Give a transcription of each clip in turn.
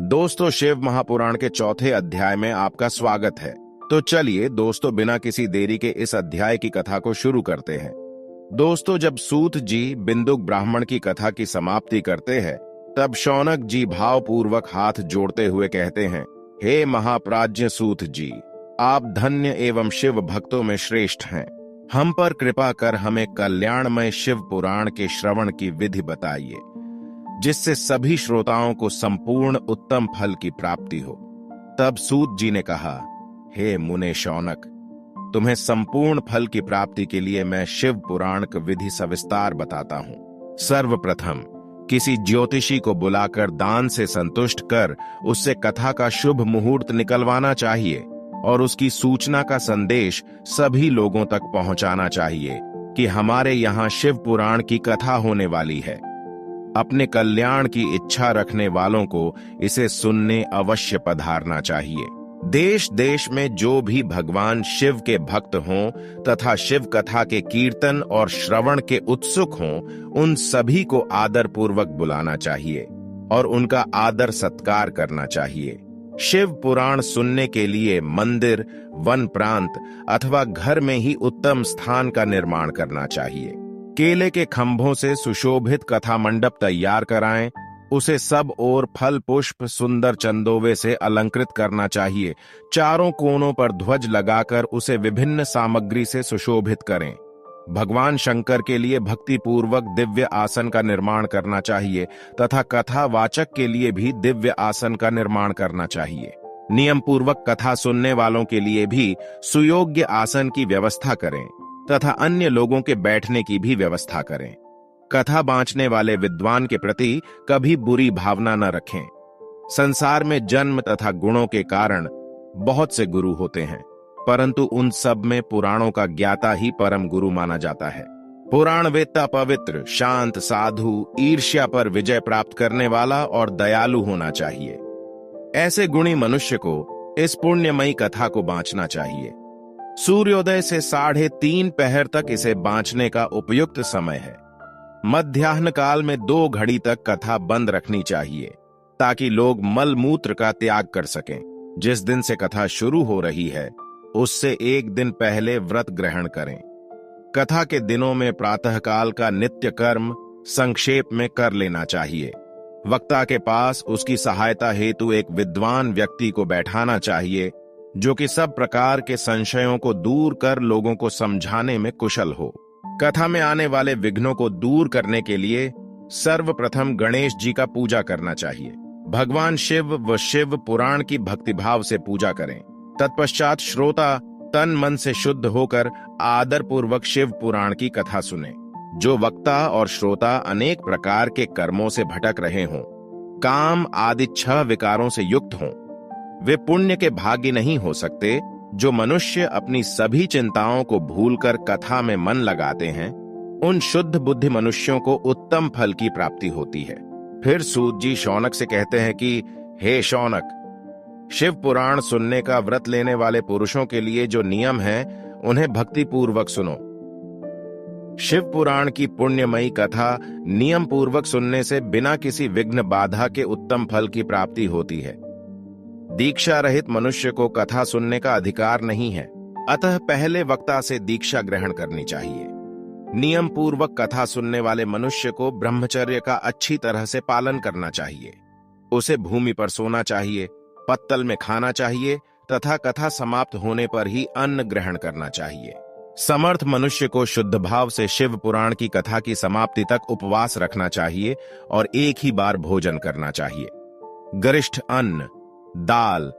दोस्तों, शिव महापुराण के चौथे अध्याय में आपका स्वागत है। तो चलिए दोस्तों, बिना किसी देरी के इस अध्याय की कथा को शुरू करते हैं। दोस्तों, जब सूत जी बिंदुक ब्राह्मण की कथा की समाप्ति करते हैं, तब शौनक जी भावपूर्वक हाथ जोड़ते हुए कहते हैं, हे महाप्राज्य सूत जी, आप धन्य एवं शिव भक्तों में श्रेष्ठ हैं। हम पर कृपा कर हमें कल्याणमय शिव पुराण के श्रवण की विधि बताइए, जिससे सभी श्रोताओं को संपूर्ण उत्तम फल की प्राप्ति हो। तब सूत जी ने कहा, हे मुने शौनक, तुम्हें संपूर्ण फल की प्राप्ति के लिए मैं शिव पुराण का विधि सविस्तार बताता हूं। सर्वप्रथम किसी ज्योतिषी को बुलाकर दान से संतुष्ट कर उससे कथा का शुभ मुहूर्त निकलवाना चाहिए और उसकी सूचना का संदेश सभी लोगों तक पहुंचाना चाहिए कि हमारे यहाँ शिव पुराण की कथा होने वाली है। अपने कल्याण की इच्छा रखने वालों को इसे सुनने अवश्य पधारना चाहिए। देश देश में जो भी भगवान शिव के भक्त हों तथा शिव कथा के कीर्तन और श्रवण के उत्सुक हों, उन सभी को आदर पूर्वक बुलाना चाहिए और उनका आदर सत्कार करना चाहिए। शिव पुराण सुनने के लिए मंदिर, वन प्रांत अथवा घर में ही उत्तम स्थान का निर्माण करना चाहिए। केले के खंभों से सुशोभित कथा मंडप तैयार कराएं, उसे सब ओर फल पुष्प सुंदर चंदोवे से अलंकृत करना चाहिए। चारों कोनों पर ध्वज लगाकर उसे विभिन्न सामग्री से सुशोभित करें। भगवान शंकर के लिए भक्ति पूर्वक दिव्य आसन का निर्माण करना चाहिए तथा कथा वाचक के लिए भी दिव्य आसन का निर्माण करना चाहिए। नियम पूर्वक कथा सुनने वालों के लिए भी सुयोग्य आसन की व्यवस्था करें तथा अन्य लोगों के बैठने की भी व्यवस्था करें। कथा बांचने वाले विद्वान के प्रति कभी बुरी भावना न रखें। संसार में जन्म तथा गुणों के कारण बहुत से गुरु होते हैं, परंतु उन सब में पुराणों का ज्ञाता ही परम गुरु माना जाता है। पुराण वेत्ता पवित्र, शांत, साधु, ईर्ष्या पर विजय प्राप्त करने वाला और दयालु होना चाहिए। ऐसे गुणी मनुष्य को इस पुण्यमयी कथा को बांचना चाहिए। सूर्योदय से 3:30 पहर तक इसे बांचने का उपयुक्त समय है। मध्याह्न काल में 2 घड़ी तक कथा बंद रखनी चाहिए ताकि लोग मल मूत्र का त्याग कर सकें। जिस दिन से कथा शुरू हो रही है उससे 1 दिन पहले व्रत ग्रहण करें। कथा के दिनों में प्रातःकाल का नित्य कर्म संक्षेप में कर लेना चाहिए। वक्ता के पास उसकी सहायता हेतु एक विद्वान व्यक्ति को बैठाना चाहिए जो कि सब प्रकार के संशयों को दूर कर लोगों को समझाने में कुशल हो। कथा में आने वाले विघ्नों को दूर करने के लिए सर्वप्रथम गणेश जी का पूजा करना चाहिए। भगवान शिव व शिव पुराण की भक्तिभाव से पूजा करें। तत्पश्चात श्रोता तन मन से शुद्ध होकर आदर पूर्वक शिव पुराण की कथा सुने। जो वक्ता और श्रोता अनेक प्रकार के कर्मों से भटक रहे हों, काम आदि 6 विकारों से युक्त हों, वे पुण्य के भागी नहीं हो सकते। जो मनुष्य अपनी सभी चिंताओं को भूलकर कथा में मन लगाते हैं, उन शुद्ध बुद्धि मनुष्यों को उत्तम फल की प्राप्ति होती है। फिर सूत जी शौनक से कहते हैं कि हे शौनक, शिव पुराण सुनने का व्रत लेने वाले पुरुषों के लिए जो नियम है उन्हें भक्ति पूर्वक सुनो। शिव पुराण की पुण्यमयी कथा नियम पूर्वक सुनने से बिना किसी विघ्न बाधा के उत्तम फल की प्राप्ति होती है। दीक्षा रहित मनुष्य को कथा सुनने का अधिकार नहीं है, अतः पहले वक्ता से दीक्षा ग्रहण करनी चाहिए। नियम पूर्वक कथा सुनने वाले मनुष्य को ब्रह्मचर्य का अच्छी तरह से पालन करना चाहिए। उसे भूमि पर सोना चाहिए, पत्तल में खाना चाहिए तथा कथा समाप्त होने पर ही अन्न ग्रहण करना चाहिए। समर्थ मनुष्य को शुद्ध भाव से शिव पुराण की कथा की समाप्ति तक उपवास रखना चाहिए और एक ही बार भोजन करना चाहिए। गरिष्ठ अन्न, दाल,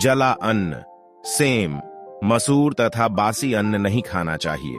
जला अन्न, सेम, मसूर तथा बासी अन्न नहीं खाना चाहिए।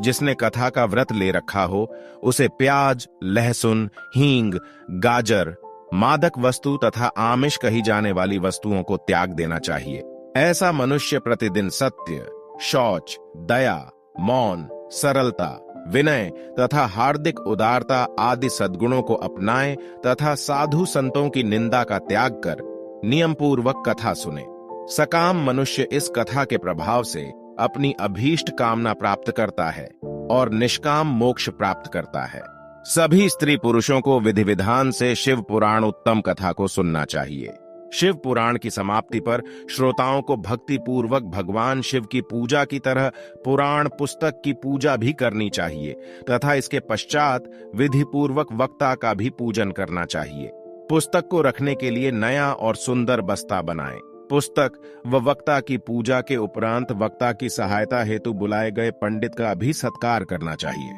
जिसने कथा का व्रत ले रखा हो उसे प्याज, लहसुन, हींग, गाजर, मादक वस्तु तथा आमिष कही जाने वाली वस्तुओं को त्याग देना चाहिए। ऐसा मनुष्य प्रतिदिन सत्य, शौच, दया, मौन, सरलता, विनय तथा हार्दिक उदारता आदि सद्गुणों को अपनाए तथा साधु संतों की निंदा का त्याग कर नियम पूर्वक कथा सुने। सकाम मनुष्य इस कथा के प्रभाव से अपनी अभीष्ट कामना प्राप्त करता है और निष्काम मोक्ष प्राप्त करता है। सभी स्त्री पुरुषों को विधि विधान से शिव पुराण उत्तम कथा को सुनना चाहिए। शिव पुराण की समाप्ति पर श्रोताओं को भक्ति पूर्वक भगवान शिव की पूजा की तरह पुराण पुस्तक की पूजा भी करनी चाहिए तथा इसके पश्चात विधि पूर्वक वक्ता का भी पूजन करना चाहिए। पुस्तक को रखने के लिए नया और सुंदर बस्ता बनाएं। पुस्तक व वक्ता की पूजा के उपरांत वक्ता की सहायता हेतु बुलाए गए पंडित का भी सत्कार करना चाहिए।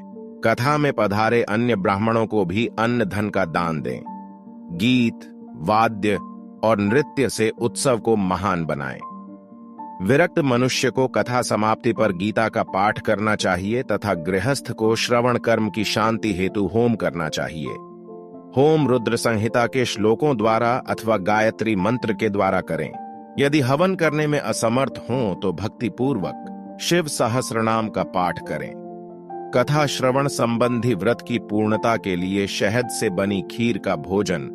कथा में पधारे अन्य ब्राह्मणों को भी अन्न धन का दान दें। गीत, वाद्य और नृत्य से उत्सव को महान बनाएं। विरक्त मनुष्य को कथा समाप्ति पर गीता का पाठ करना चाहिए तथा गृहस्थ को श्रवण कर्म की शांति हेतु होम करना चाहिए। होम रुद्र संहिता के श्लोकों द्वारा अथवा गायत्री मंत्र के द्वारा करें। यदि हवन करने में असमर्थ हों तो भक्ति पूर्वक शिव सहस्रनाम का पाठ करें। कथा श्रवण संबंधी व्रत की पूर्णता के लिए शहद से बनी खीर का भोजन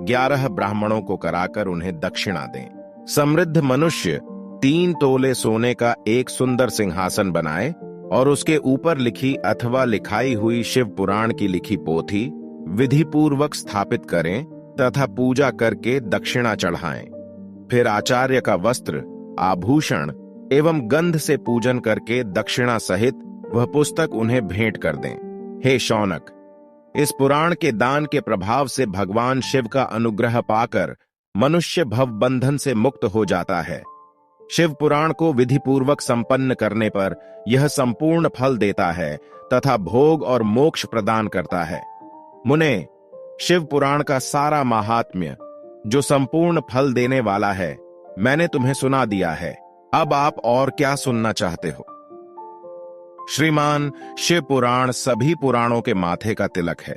11 ब्राह्मणों को कराकर उन्हें दक्षिणा दें। समृद्ध मनुष्य 3 तोले सोने का एक सुंदर सिंहासन बनाए और उसके ऊपर लिखी अथवा लिखाई हुई शिव पुराण की लिखी पोथी विधि पूर्वक स्थापित करें तथा पूजा करके दक्षिणा चढ़ाएं। फिर आचार्य का वस्त्र, आभूषण एवं गंध से पूजन करके दक्षिणा सहित वह पुस्तक उन्हें भेंट कर दें। हे शौनक, इस पुराण के दान के प्रभाव से भगवान शिव का अनुग्रह पाकर मनुष्य भव बंधन से मुक्त हो जाता है। शिव पुराण को विधि पूर्वक संपन्न करने पर यह संपूर्ण फल देता है तथा भोग और मोक्ष प्रदान करता है। मुने, शिव पुराण का सारा महात्म्य जो संपूर्ण फल देने वाला है मैंने तुम्हें सुना दिया है। अब आप और क्या सुनना चाहते हो? श्रीमान, शिव पुराण सभी पुराणों के माथे का तिलक है।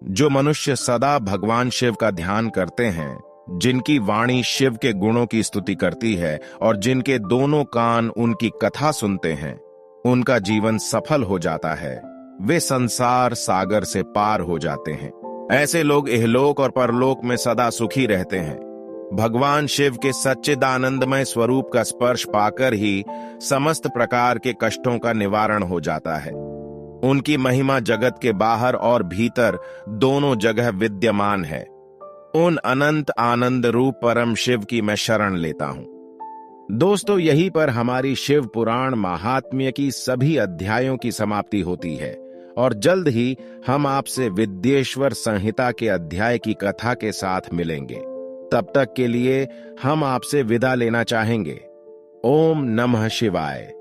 जो मनुष्य सदा भगवान शिव का ध्यान करते हैं, जिनकी वाणी शिव के गुणों की स्तुति करती है और जिनके दोनों कान उनकी कथा सुनते हैं, उनका जीवन सफल हो जाता है। वे संसार सागर से पार हो जाते हैं। ऐसे लोग इहलोक और परलोक में सदा सुखी रहते हैं। भगवान शिव के सच्चिदानंदमय स्वरूप का स्पर्श पाकर ही समस्त प्रकार के कष्टों का निवारण हो जाता है। उनकी महिमा जगत के बाहर और भीतर दोनों जगह विद्यमान है। उन अनंत आनंद रूप परम शिव की मैं शरण लेता हूं। दोस्तों, यहीं पर हमारी शिव पुराण महात्म्य की सभी अध्यायों की समाप्ति होती है और जल्द ही हम आपसे विद्येश्वर संहिता के अध्याय की कथा के साथ मिलेंगे। तब तक के लिए हम आपसे विदा लेना चाहेंगे। ओम नमः शिवाय।